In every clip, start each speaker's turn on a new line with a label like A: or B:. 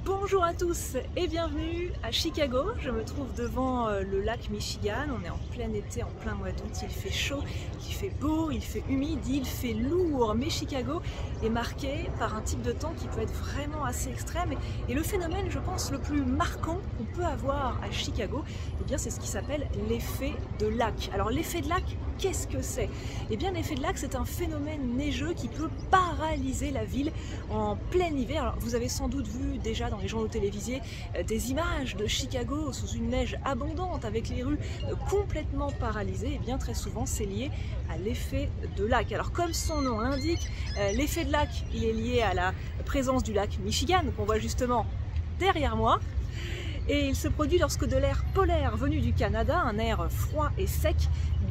A: Bonjour à tous et bienvenue à Chicago. Je me trouve devant le lac Michigan. On est en plein été, en plein mois d'août. Il fait chaud, il fait beau, il fait humide, il fait lourd. Mais Chicago est marqué par un type de temps qui peut être vraiment assez extrême. Et le phénomène, je pense, le plus marquant qu'on peut avoir à Chicago, eh bien, c'est ce qui s'appelle l'effet de lac. Alors l'effet de lac, qu'est-ce que c'est? Eh bien, l'effet de lac, c'est un phénomène neigeux qui peut paralyser la ville en plein hiver. Alors, vous avez sans doute vu déjà dans les journaux télévisés des images de Chicago sous une neige abondante avec les rues complètement paralysées. Et bien très souvent c'est lié à l'effet de lac. Alors comme son nom l'indique, l'effet de lac il est lié à la présence du lac Michigan qu'on voit justement derrière moi. Et il se produit lorsque de l'air polaire venu du Canada, un air froid et sec,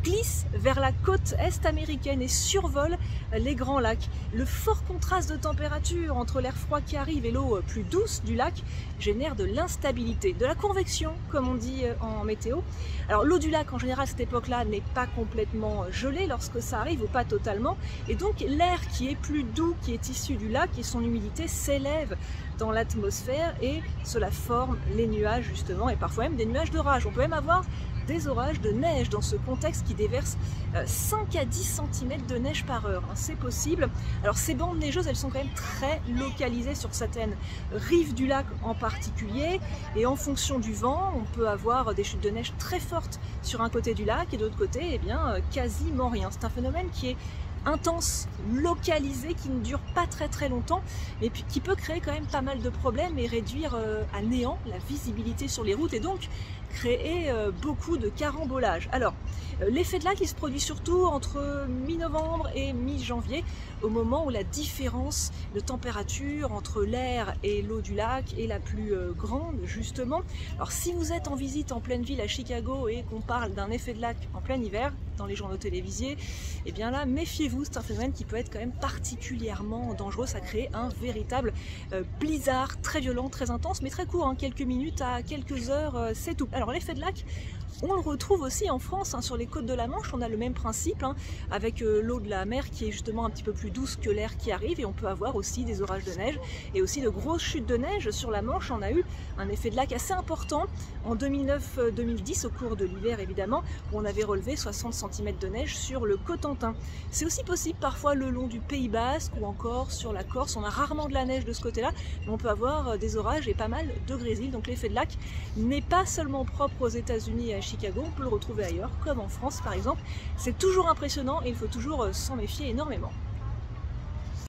A: glisse vers la côte est américaine et survole les grands lacs. Le fort contraste de température entre l'air froid qui arrive et l'eau plus douce du lac génère de l'instabilité, de la convection comme on dit en météo. Alors l'eau du lac en général à cette époque-là n'est pas complètement gelée lorsque ça arrive ou pas totalement, et donc l'air qui est plus doux, qui est issu du lac et son humidité s'élève dans l'atmosphère et cela forme les nuages justement, et parfois même des nuages d'orage. On peut même avoir des orages de neige dans ce contexte qui déverse 5 à 10 cm de neige par heure, c'est possible. Alors ces bandes neigeuses, elles sont quand même très localisées sur certaines rives du lac en particulier, et en fonction du vent, on peut avoir des chutes de neige très fortes sur un côté du lac et de l'autre côté, eh bien, quasiment rien. C'est un phénomène qui est intense, localisé, qui ne dure pas très longtemps, mais qui peut créer quand même pas mal de problèmes et réduire à néant la visibilité sur les routes et donc créer beaucoup de carambolages. Alors, l'effet de lac il se produit surtout entre mi-novembre et mi-janvier, au moment où la différence de température entre l'air et l'eau du lac est la plus grande justement. Alors si vous êtes en visite en pleine ville à Chicago et qu'on parle d'un effet de lac en plein hiver dans les journaux télévisés, et bien là méfiez-vous, c'est un phénomène qui peut être quand même particulièrement dangereux. Ça crée un véritable blizzard très violent, très intense, mais très court, quelques minutes à quelques heures, c'est tout. Alors l'effet de lac, on le retrouve aussi en France, sur les côtes de la Manche, on a le même principe, avec l'eau de la mer qui est justement un petit peu plus douce que l'air qui arrive, et on peut avoir aussi des orages de neige et aussi de grosses chutes de neige sur la Manche. On a eu un effet de lac assez important en 2009-2010 au cours de l'hiver évidemment, où on avait relevé 60 cm de neige sur le Cotentin. C'est aussi possible parfois le long du Pays Basque ou encore sur la Corse. On a rarement de la neige de ce côté-là, mais on peut avoir des orages et pas mal de grésil. Donc l'effet de lac n'est pas seulement propre aux États-Unis et à Chicago, on peut le retrouver ailleurs, comme en France par exemple. C'est toujours impressionnant et il faut toujours s'en méfier énormément.